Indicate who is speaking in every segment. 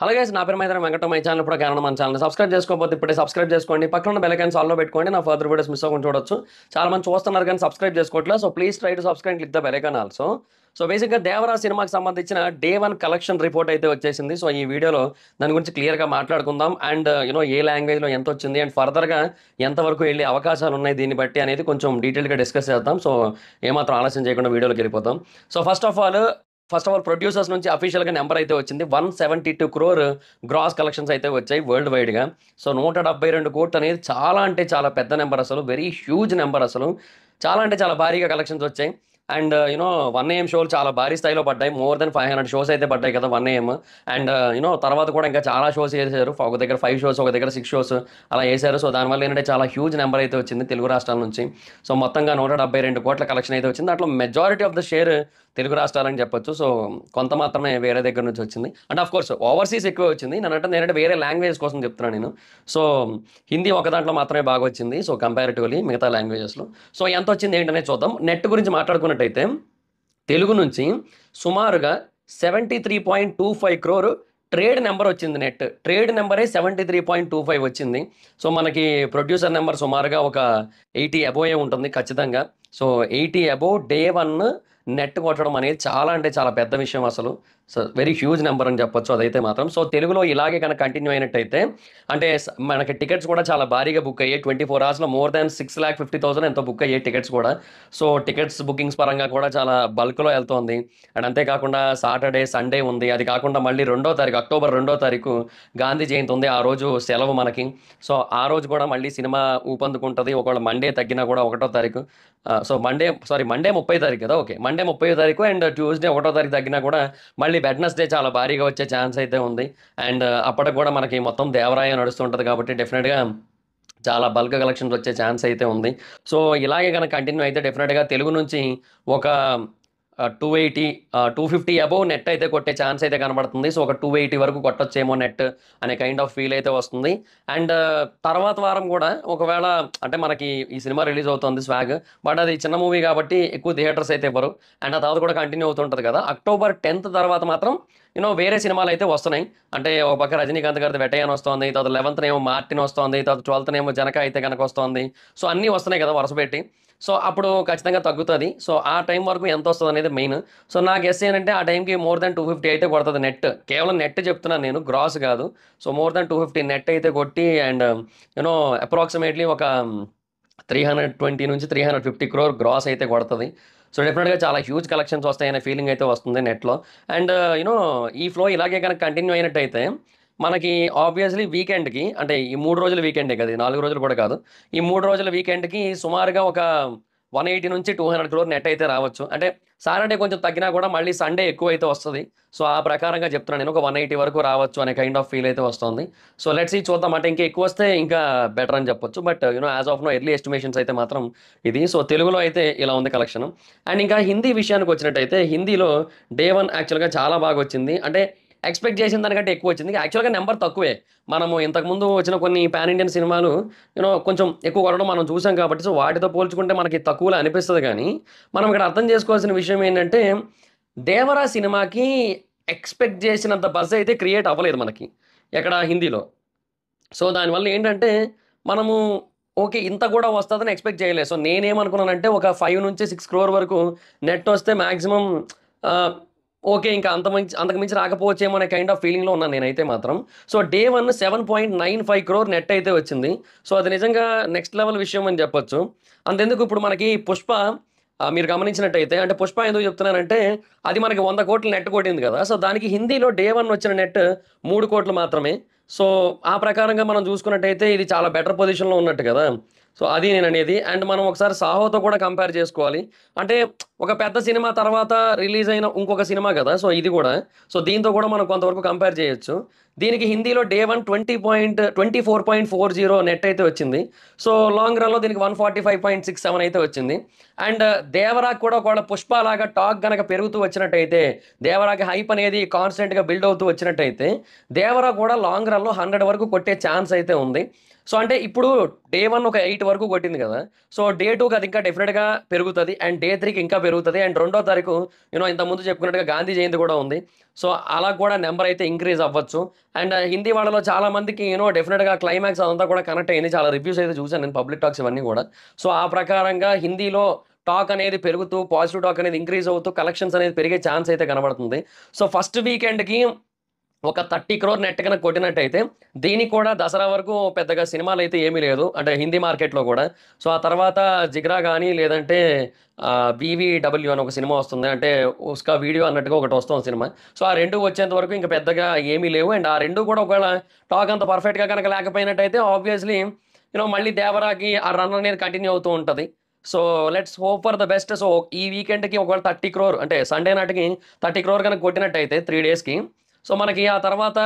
Speaker 1: Hello guys, నా పేరు మైత్రి Venkata. My channel ఇప్పుడు కారణం మన ఛానల్ సబ్స్క్రైబ్ చేసుకోకపోతే ఇప్పుడే సబ్స్క్రైబ్ చేసుకోండి. పక్కన ఉన్న బెల్ ఐకాన్ ఆల్లో పెట్టుకోండి. నా ఫర్దర్ వీడియోస్ మిస్ అవ్వకుండా చూడొచ్చు. చాలా మంది చూస్తున్నారు కానీ సబ్స్క్రైబ్ చేసుకోవట్లేదు. So please try to subscribe, click the bell icon also. So బేసిక్గా దేవరా సినిమాకి సంబంధించిన డే 1 కలెక్షన్ రిపోర్ట్ అయితే వచ్చేసింది. సో ఈ వీడియోలో దాని గురించి క్లియర్గా మాట్లాడుకుందాం. అండ్ ఏ లాంగ్వేజ్లో ఎంత వచ్చింది అండ్ ఫర్దర్గా ఎంతవరకు వెళ్ళే అవకాశాలు ఉన్నాయి దీన్ని బట్టి అనేది కొంచెం డీటెయిల్గా డిస్కస్ చేద్దాం. సో ఏమాత్రం ఆలస్యం చేయకుండా వీడియోలోకి వెళ్ళిపోతాం. So first of all producers నుంచి అఫీషియల్గా నెంబర్ అయితే వచ్చింది. 172 crore గ్రాస్ కలెక్షన్స్ అయితే వచ్చాయి వరల్డ్ వైడ్గా. సో 172 కోట్లు అనేది చాలా అంటే చాలా పెద్ద నెంబర్, అసలు వెరీ హ్యూజ్ నెంబర్, అసలు చాలా అంటే చాలా భారీగా కలెక్షన్స్ వచ్చాయి. అండ్ 1AM షోలు చాలా భారీ స్థాయిలో పడ్డాయి. మోర్ దెన్ 500 షోస్ అయితే పడ్డాయి కదా 1AM. అండ్ తర్వాత కూడా ఇంకా చాలా షోస్ వేసారు. ఒక దగ్గర 5 షోస్, ఒక దగ్గర 6 షోస్ అలా వేశారు. సో దానివల్ల ఏంటంటే చాలా హ్యూజ్ నెంబర్ అయితే వచ్చింది తెలుగు రాష్ట్రాల నుంచి. సో మొత్తంగా 172 కోట్ల కలెక్షన్ అయితే వచ్చింది. దాంట్లో majority of the share Telugu రాష్ట్రాలని చెప్పొచ్చు. సో కొంత మాత్రమే వేరే దగ్గర నుంచి వచ్చింది. అండ్ ఆఫ్ కోర్స్ ఓవర్సీస్ ఎక్కువ వచ్చింది. నేనంటే వేరే లాంగ్వేజ్ కోసం చెప్తున్నాను నేను. సో హిందీ ఒక దాంట్లో మాత్రమే బాగా వచ్చింది. సో కంపారిటివ్లీ మిగతా లాంగ్వేజెస్లో. సో ఎంత వచ్చింది ఏంటనేది చూద్దాం. నెట్ గురించి మాట్లాడుకున్నట్టయితే తెలుగు నుంచి సుమారుగా 73.25 crore ట్రేడ్ నెంబర్ వచ్చింది. ట్రేడ్ నెంబరే 73.25 వచ్చింది. సో మనకి ప్రొడ్యూసర్ నెంబర్ సుమారుగా ఒక 80 అబోవ్ ఉంటుంది ఖచ్చితంగా. సో 80 అబోవ్ డే 1 నెట్ కొట్టడం అనేది చాలా అంటే చాలా పెద్ద విషయం అసలు. సో వెరీ హ్యూజ్ నెంబర్ అని చెప్పొచ్చు అదైతే మాత్రం. సో తెలుగులో ఇలాగే కనుక కంటిన్యూ అయినట్టయితే అంటే మనకి టికెట్స్ కూడా చాలా భారీగా బుక్ అయ్యాయి. 24 hours మోర్ దాన్ 6,50,000 ఎంతో బుక్ అయ్యాయి టికెట్స్ కూడా. సో టికెట్స్ బుకింగ్స్ పరంగా కూడా చాలా బల్క్లో వెళ్తోంది. అండ్ అంతేకాకుండా సాటర్డే సండే ఉంది. అది కాకుండా మళ్ళీ అక్టోబర్ 2వ తారీఖు గాంధీ జయంతి ఉంది. ఆ రోజు సెలవు మనకి. సో ఆ రోజు కూడా మళ్ళీ సినిమా ఊపందుకుంటుంది. ఒకవేళ మండే తగ్గినా కూడా 1వ తారీఖు. సో మండే 30వ తారీఖు కదా. ఓకే, మండే 30వ తారీఖు అండ్ ట్యూస్డే 1వ తారీఖు తగ్గినా కూడా మళ్ళీ వెడ్నెస్డే చాలా భారీగా వచ్చే ఛాన్స్ అయితే ఉంది. అండ్ అప్పటికి కూడా మనకి మొత్తం దేవరాయ నడుస్తుంటుంది కాబట్టి డెఫినెట్గా చాలా బల్క్ కలెక్షన్స్ వచ్చే ఛాన్స్ అయితే ఉంది. సో ఇలాగే కనుక కంటిన్యూ అయితే డెఫినెట్గా తెలుగు నుంచి ఒక 280 250 అబోవ్ నెట్ అయితే కొట్టే ఛాన్స్ అయితే కనబడుతుంది. సో ఒక 280 వరకు కొట్టొచ్చేమో నెట్ అనే కైండ్ ఆఫ్ ఫీల్ అయితే వస్తుంది. అండ్ తర్వాత వారం కూడా ఒకవేళ అంటే మనకి ఈ సినిమా రిలీజ్ అవుతుంది స్వాగ్, బట్ అది చిన్న మూవీ కాబట్టి ఎక్కువ థియేటర్స్ అయితే ఇవ్వరు. అండ్ ఆ తర్వాత కూడా కంటిన్యూ అవుతుంటుంది కదా. October 10th తర్వాత మాత్రం వేరే సినిమాలు అయితే వస్తున్నాయి. అంటే ఒక పక్క రజనీకాంత్ గారిది వెటయాన్ వస్తుంది, తర్వాత 11th ఏమో మార్టిన్ వస్తుంది, తర్వాత 12th ఏమో జనక అయితే కనుక వస్తుంది. సో అన్నీ వస్తున్నాయి కదా వరుస పెట్టి. సో అప్పుడు ఖచ్చితంగా తగ్గుతుంది. సో ఆ టైం వరకు ఎంత వస్తుంది అనేది మెయిన్. సో నా గెస్ ఏంటంటే ఆ టైంకి మోర్ దాన్ 250 అయితే కొడుతుంది నెట్. కేవలం నెట్ చెప్తున్నాను నేను, గ్రాస్ కాదు. సో మోర్ దాన్ 250 నెట్ అయితే కొట్టి అండ్ అప్రాక్సిమేట్లీ ఒక 320 నుంచి 350 crore గ్రాస్ అయితే కొడుతుంది. సో డెఫినెట్గా చాలా హ్యూజ్ కలెక్షన్స్ వస్తాయనే ఫీలింగ్ అయితే వస్తుంది నెట్లో. అండ్ ఈ ఫ్లో ఇలాగే కనుక కంటిన్యూ అయినట్టయితే మనకి ఆబ్వియస్లీ వీకెండ్కి, అంటే ఈ 3 రోజుల వీకెండే కదా, 4 రోజులు కూడా కాదు, ఈ 3 రోజుల వీకెండ్కి సుమారుగా ఒక 180 నుంచి 200 crore నెట్ అయితే రావచ్చు. అంటే సాటర్డే కొంచెం తగ్గినా కూడా మళ్ళీ సండే ఎక్కువ అయితే వస్తుంది. సో ఆ ప్రకారంగా చెప్తున్నాను నేను, ఒక 180 వరకు రావచ్చు అనే కైండ్ ఆఫ్ ఫీల్ అయితే వస్తుంది. సో లెట్స్ చూద్దాం. అంటే ఇంకా ఎక్కువ వస్తే ఇంకా బెటర్ అని చెప్పొచ్చు. But as of now early estimations అయితే మాత్రం ఇది. సో తెలుగులో అయితే ఇలా ఉంది కలెక్షన్. అండ్ ఇంకా హిందీ విషయానికి వచ్చినట్టయితే హిందీలో డే 1 యాక్చువల్గా చాలా బాగా వచ్చింది. అంటే ఎక్స్పెక్ట్ చేసిన దానికంటే ఎక్కువ వచ్చింది. యాక్చువల్గా నెంబర్ తక్కువే. మనము ఇంతకుముందు వచ్చిన కొన్ని పాన్ ఇండియన్ సినిమాలు కొంచెం ఎక్కువ కొనడం మనం చూసాం కాబట్టి, సో వాటితో పోల్చుకుంటే మనకి తక్కువలో అనిపిస్తుంది. కానీ మనం ఇక్కడ అర్థం చేసుకోవాల్సిన విషయం ఏంటంటే దేవరా సినిమాకి ఎక్స్పెక్ట్ చేసినంత బజ్ అయితే క్రియేట్ అవ్వలేదు మనకి ఎక్కడ హిందీలో. సో దానివల్ల ఏంటంటే మనము ఓకే ఇంత కూడా వస్తుందని ఎక్స్పెక్ట్ చేయలేదు. సో నేనేమనుకున్నానంటే ఒక 5 నుంచి 6 crore వరకు నెట్ వస్తే మ్యాక్సిమం ఓకే, ఇంకా అంతకు మించి రాకపోవచ్చేమో అనే కైండ్ ఆఫ్ ఫీలింగ్లో ఉన్నాను నేనైతే మాత్రం. సో డే 1 7.95 crore నెట్ అయితే వచ్చింది. సో అది నిజంగా నెక్స్ట్ లెవెల్ విషయం అని చెప్పొచ్చు. అంతెందుకు ఇప్పుడు మనకి పుష్ప మీరు గమనించినట్టయితే, అంటే పుష్ప ఎందుకు చెప్తున్నానంటే అది మనకి 100 కోట్లు నెట్ కొట్టింది కదా. సో దానికి హిందీలో డే 1 వచ్చిన నెట్ 3 కోట్లు మాత్రమే. సో ఆ ప్రకారంగా మనం చూసుకున్నట్టయితే ఇది చాలా బెటర్ పొజిషన్లో ఉన్నట్టు కదా. సో అది నేను అనేది. అండ్ మనం ఒకసారి సాహోతో కూడా కంపేర్ చేసుకోవాలి. అంటే ఒక పెద్ద సినిమా తర్వాత రిలీజ్ అయిన ఇంకొక సినిమా కదా. సో ఇది కూడా, సో దీంతో కూడా మనం కొంతవరకు కంపేర్ చేయొచ్చు. దీనికి హిందీలో డే 1 24.40 నెట్ అయితే వచ్చింది. సో లాంగ్ రన్లో దీనికి 145.67 అయితే వచ్చింది. అండ్ దేవరాకి కూడా ఒకవేళ పుష్ప లాగా టాక్ కనుక పెరుగుతూ వచ్చినట్టయితే, దేవరాకి హైప్ అనేది కాన్స్టెంట్గా బిల్డ్ అవుతూ వచ్చినట్టయితే దేవరా కూడా లాంగ్ రన్లో 100 వరకు కొట్టే ఛాన్స్ అయితే ఉంది. సో అంటే ఇప్పుడు డే 1 ఒక 8 వరకు కొట్టింది కదా! సో డే 2కి అది ఇంకా డెఫినిట్‌గా పెరుగుతది. అండ్ డే 3కి ఇంకా పెరుగుతది. అండ్ రెండో తారీఖు ఇంతకుముందు చెప్పుకున్నట్టుగా గాంధీ జయంతి కూడా ఉంది. సో అలా కూడా నంబర్ అయితే ఇంక్రీజ్ అవ్వచ్చు. అండ్ హిందీ వాళ్ళలో చాలా మందికి డెఫినిట్‌గా క్లైమాక్స్ అదంతా కూడా కనెక్ట్ అయింది. చాలా రివ్యూస్ అయితే చూసాను నేను పబ్లిక్ టాక్స్ ఇవన్నీ కూడా. సో ఆ ప్రకారంగా హిందీలో టాక్ అనేది పెరుగుతూ, పాజిటివ్ టాక్ అనేది ఇంక్రీజ్ అవుతూ, కలెక్షన్స్ అనేది పెరిగే ఛాన్స్ అయితే కనబడుతుంది. సో ఫస్ట్ వీకెండ్‌కి ఒక 30 క్రోర్ నెట్ గనక కొట్టినట్టయితే, దీనికి కూడా దసరా వరకు పెద్దగా సినిమాలైతే ఏమీ లేదు. అంటే హిందీ మార్కెట్‌లో గూడా. సో, ఆ తర్వాత 'జిగ్రా' గాని లేదంటే 'వీవీడబ్ల్యూ' అని ఒక సినిమా వస్తుంది. అంటే 'ఉస్కా వీడియో' అన్నట్టుగా ఒకటొస్తుంది సినిమా. సో, ఆ 2 వచ్చేంత వరకు ఇంక పెద్దగా ఏమీ లేవు. అండ్ ఆ 2 కూడా ఒకవేళ టాక్ అంత పర్ఫెక్ట్‌గా గనక లేకపోయినట్టయితే ఆబ్వియస్‌లీ మళ్ళీ 'దేవరా'కి ఆ రన్ అనేది కంటిన్యూ అవుతూ ఉంటది. So, let's hope for the best. So, ఈ వీకెండ్‌కి ఒకవేళ 30 క్రోర్ అంటే సండే నాటికి 30 క్రోర్ గనక కొట్టినట్టయితే 3 డేస్‌కి సో, మనకి ఆ తర్వాత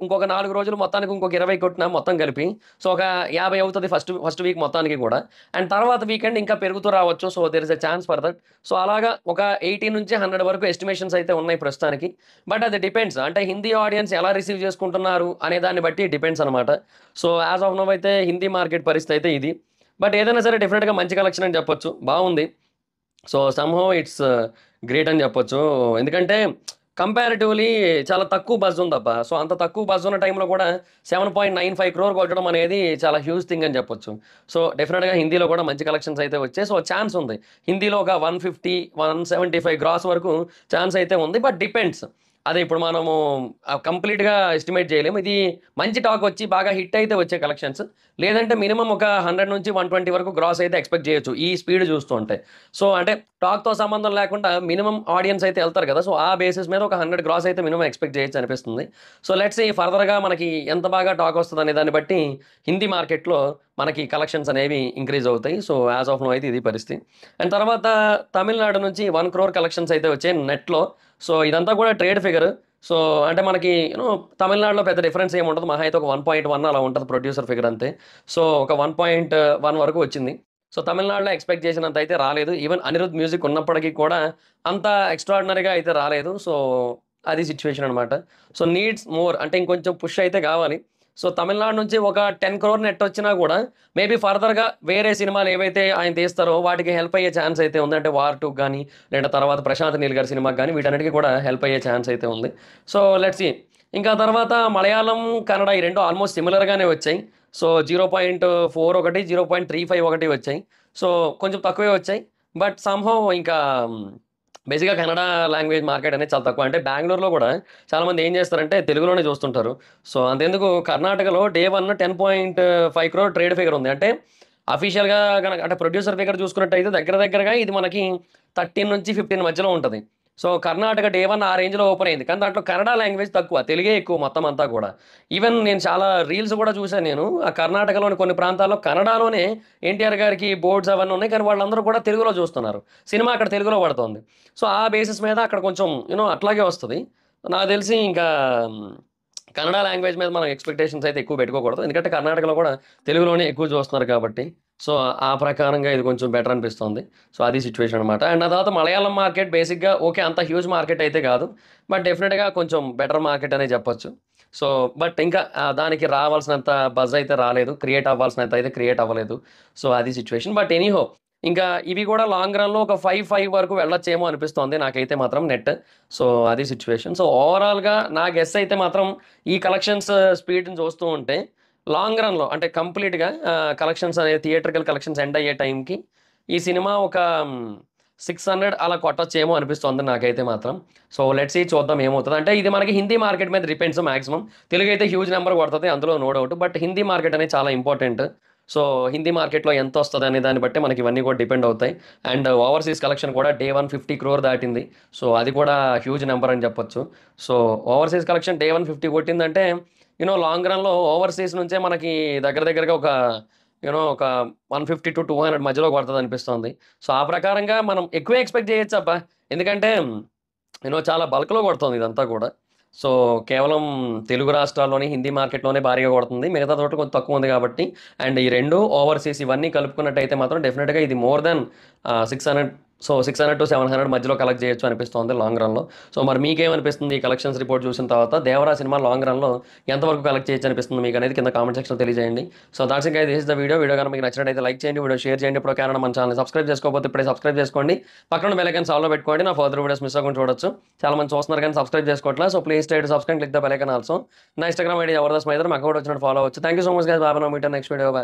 Speaker 1: ఇంకొక 4 రోజులు మొత్తానికి ఇంకొక 20 కొట్టినా మొత్తం కలిపి. సో, ఒక 50 అవుతది ఫస్ట్ ఫస్ట్ వీక్ మొత్తానికి గూడా. అండ్ తర్వాత వీకెండ్ ఇంకా పెరుగుతూ రావచ్చు. So, there is a chance for that. So, అలాగా ఒక 80-100 వరకు ఎస్టిమేషన్స్ అయితే ఉన్నాయి ప్రస్తుతానికి. బట్ అది డిపెండ్స్. అంటే హిందీ ఆడియన్స్ ఎలా రిసీవ్ చేసుకుంటున్నారు అనే దాన్ని బట్టి డిపెండ్స్ అనమాట. సో, యాస్ ఆఫ్ నౌ అయితే హిందీ మార్కెట్ పరిస్థితి అయితే ఇది. బట్ ఏదైనా సరే డెఫినిట్‌గా మంచి కలెక్షన్ అని చెప్పొచ్చు. బావుంది. సో, సమ్‌హౌ ఇట్స్ గ్రేట్ అని చెప్పొచ్చు. ఎందుకంటే కంపారిటివ్‌లీ చాలా తక్కువ బజ్ ఉందబ్బా! సో, అంత తక్కువ బజ్ ఉన్న టైంలో కూడా 7.95 క్రోర్ కొట్టడం అనేది చాలా హ్యూజ్ థింగ్ అని చెప్పొచ్చు. సో, డెఫినిట్‌గా హిందీలో కూడా మంచి కలెక్షన్స్ అయితే వచ్చాయి. సో, ఛాన్స్ ఉంది. హిందీలో ఒక 150, 175 గ్రాస్ వరకు ఛాన్స్ అయితే ఉంది. But depends. అదే ఇప్పుడు మనము కంప్లీట్‌గా ఎస్టిమేట్ చేయలేము. ఇది మంచి టాక్ వచ్చి బాగా హిట్ అయితే వచ్చే కలెక్షన్స్. లేదంటే మినిమమ్ ఒక 100-120 వరకు గ్రాస్ అయితే ఎక్స్‌పెక్ట్ చేయొచ్చు. ఈ స్పీడ్ చూస్తుంటే. సో, అంటే టాక్‌తో సంబంధం లేకుండా మినిమమ్ ఆడియన్స్ అయితే ఎళ్తారు కదా! సో, ఆ బేసిస్ మీద ఒక 100 గ్రాస్ అయితే మినిమమ్ ఎక్స్‌పెక్ట్ చేయొచ్చు అనిపిస్తుంది. సో, లెట్స్ సీ ఫర్దర్‌గా మనకి ఎంత బాగా టాక్ వస్తదనే దాన్ని బట్టి హిందీ మార్కెట్‌లో మనకి కలెక్షన్స్ అనేవి ఇంక్రీజ్ అవుతాయి. సో, యాస్ ఆఫ్ నౌ అయితే ఇది పరిస్థితి. అండ్ తర్వాత తమిళనాడు నుంచి 1 క్రోర్ కలెక్షన్స్ అయితే వచ్చాయి నెట్‌లో. సో, ఇదంతా కూడా ట్రేడ్ ఫిగర్. సో, అంటే మనకి తమిళనాడులో పెద్ద డిఫరెన్స్ ఏముండదు. మహా అయితే ఒక 1.1 అలా ఉంటది ప్రొడ్యూసర్ ఫిగర్ అంతే. సో, ఒక 1.1 వరకు వచ్చింది. సో, తమిళనాడులో ఎక్స్‌పెక్ట్ చేసినంత అయితే రాలేదు. ఈవెన్ అనిరుద్ మ్యూజిక్ ఉన్నప్పటికి కూడా అంత ఎక్స్‌ట్రార్డినరీగా అయితే రాలేదు. సో, అది సిట్యుయేషన్ అనమాట. సో, నీడ్స్ మోర్ అంటే ఇంకొంచెం పుష్ అయితే కావాలి. సో, తమిళనాడు నుంచి ఒక 10 క్రోర్ నెట్ వచ్చినా కూడా మేబీ ఫర్దర్‌గా వేరే సినిమాలు ఏవైతే ఆయన తీస్తారో వాటికి హెల్ప్ అయ్యే ఛాన్స్ అయితే ఉంది. అంటే 'వార్ 2' గాని లేదా తర్వాత 'ప్రశాంత్ నీల్' గారి సినిమాకి గాని వీటన్నిటికి కూడా హెల్ప్ అయ్యే ఛాన్స్ అయితే ఉంది. So, let's see. ఇంకా తర్వాత మలయాళం, కన్నడ ఈ 2 ఆల్మోస్ట్ సిమిలర్‌గానే వచ్చాయి. సో, 0.4 ఒకటి, 0.35 ఒకటి వచ్చాయి. సో, కొంచెం తక్కువే వచ్చాయి. బట్ సమ్‌హౌ ఇంకా బేసిక్‌గా కన్నడ లాంగ్వేజ్ మార్కెట్ అనేది చాలా తక్కువ. అంటే బెంగుళూరులో కూడా చాలామంది ఏం చేస్తారంటే తెలుగులోనే చూస్తుంటారు. సో, అంతెందుకు కర్ణాటకలో డే 1 10.5 క్రోర్ ట్రేడ్ ఫిగర్ ఉంది. అంటే అఫీషియల్‌గా గనక అంటే ప్రొడ్యూసర్ ఫిగర్ చూసుకున్నట్టయితే దగ్గర దగ్గరగా ఇది మనకి 13-15 మధ్యలో ఉంటది. సో, కర్ణాటక డే 1 ఆ రేంజ్‌లో ఓపెన్ అయింది. కానీ దాంట్లో కన్నడ లాంగ్వేజ్ తక్కువ. తెలుగే ఎక్కువ మొత్తం అంతా కూడా. ఈవెన్ నేను చాలా రీల్స్ కూడా చూసాను నేను. ఆ కర్ణాటకలోని కొన్ని ప్రాంతాల్లో కన్నడలోనే ఎన్టీఆర్ గారికి బోర్డ్స్ అవన్నీ ఉన్నాయి. కానీ వాళ్ళందరూ కూడా తెలుగులో చూస్తున్నారు. సినిమా అక్కడ తెలుగులో పడుతోంది. సో, ఆ బేసిస్ మీద అక్కడ కొంచెం అట్లాగే వస్తది. నాకు తెలిసి ఇంకా కన్నడ లాంగ్వేజ్ మీద మనం ఎక్స్‌పెక్టేషన్స్ అయితే ఎక్కువ పెట్టుకోకూడదు. ఎందుకంటే కర్ణాటకలో కూడా తెలుగులోనే ఎక్కువ చూస్తున్నారు కాబట్టి. సో, ఆ ప్రకారంగా ఇది కొంచెం బెటర్ అనిపిస్తుంది. సో, అది సిట్యుయేషన్ అనమాట. అండ్ ఆ తర్వాత మలయాళం మార్కెట్ బేసిక్‌గా ఓకే. అంత హ్యూజ్ మార్కెట్ అయితే కాదు. బట్ డెఫినిట్‌గా కొంచెం బెటర్ మార్కెట్ అనే చెప్పొచ్చు. సో, బట్ ఇంకా దానికి రావాల్సినంత బజ్ అయితే రాలేదు. క్రియేట్ అవ్వాల్సినంత అయితే క్రియేట్ అవ్వలేదు. సో, అది సిట్యుయేషన్. బట్ ఎనీహౌ ఇంకా ఇవి కూడా లాంగ్ రన్‌లో ఒక 5 వరకు వెళ్ళొచ్చేమో అనిపిస్తోంది నాకైతే మాత్రం నెట్. సో, అది సిట్యుయేషన్. సో, ఓవరాల్‌గా నా గెస్ అయితే మాత్రం ఈ కలెక్షన్స్ స్పీడ్‌ని చూస్తూ ఉంటే లాంగ్ రన్‌లో అంటే కంప్లీట్‌గా కలెక్షన్స్ అనేది థియేట్రికల్ కలెక్షన్స్ ఎండ్ అయ్యే టైంకి ఈ సినిమా ఒక 600 అలా కొట్టొచ్చేమో అనిపిస్తోంది నాకైతే మాత్రం. సో, లెట్స్ సీ చూద్దాం ఏమవుతదో. అంటే ఇది మనకి హిందీ మార్కెట్ మీద డిపెండ్స్ మాక్సిమం. తెలుగైతే హ్యూజ్ నంబర్ కొడతది అందులో no doubt. But Hindi market అనేది చాలా ఇంపార్టెంట్. సో, హిందీ మార్కెట్‌లో ఎంతొస్తది అనే దాన్ని బట్టి మనకి ఇవన్నీ కూడా డిపెండ్ అవుతాయి. అండ్ ఓవర్‌సీస్ కలెక్షన్ కూడా డే 1 50 క్రోర్ దాటింది. సో, అది కూడా హ్యూజ్ నంబర్ అని చెప్పొచ్చు. సో, ఓవర్‌సీస్ కలెక్షన్ డే 1 50 కొట్టిందంటే లాంగ్ రన్‌లో ఓవర్‌సీస్ నుంచే మనకి దగ్గర దగ్గరగా ఒక ఒక 150-200 మధ్యలో కొడతదనిపిస్తోంది. సో, ఆ ప్రకారంగా మనం ఎక్కువే ఎక్స్‌పెక్ట్ చేయొచ్చబ్బా! ఎందుకంటే చాలా బల్క్‌లో కొడుతోంది ఇదంతా కూడా. సో, కేవలం తెలుగు రాష్ట్రాల్లోని హిందీ మార్కెట్‌లోనే భారీగా కొడుతుంది. మిగతా చోట కొంచెం తక్కువుంది కాబట్టి అండ్ ఈ 2 ఓవర్‌సీస్ ఇవన్నీ కలుపుకున్నట్టయితే మాత్రం డెఫినిట్‌గా ఇది మోర్ థాన్ 600 సో 600-700 మధ్యలో కలెక్ట్ చేయొచ్చు అనిపిస్తుంది లాంగ్ రన్‌లో. సో మరి మీకేమనిపిస్తుంది ఈ కలెక్షన్స్ రిపోర్ట్ చూసిన తర్వాత? 'దేవరా' సినిమా లాంగ్ రన్‌లో ఎంతవరకు కలెక్ట్ చేయొచ్చు అనిపిస్తుంది మీకనేది కింద కామెంట్ సెక్షన్‌లో తెలియజేయండి. So that's it guys, this is the video. Video గనుక మీకు నచ్చినట్టయితే లైక్ చేయండి, వీడియో షేర్ చేయండి. ఇప్పుడు ఎవరైనా మన ఛానల్‌ని సబ్స్క్రైబ్ చేసుకోకపోతే ఇప్పుడే సబ్స్క్రైబ్ చేసుకోండి. పక్కన బెల్ ఐకాన్ ఆల్‌లో పెట్టుకోండి. నా ఫర్దర్ వీడియోస్ మిస్ అవ్వకుండా చూడొచ్చు. చాలా మంది చూస్తున్నారు కానీ సబ్స్క్రైబ్ చేసుకోవట్లే. So please try to subscribe, click the bell icon also. నా ఇన్‌స్టాగ్రామ్ ఐడీ జబర్దస్త్ మైదర్, మా అకౌంట్ వచ్చినట్టు ఫాలో అవ్వచ్చు. Thank you so much guys. Bye bye. Meet next video. By.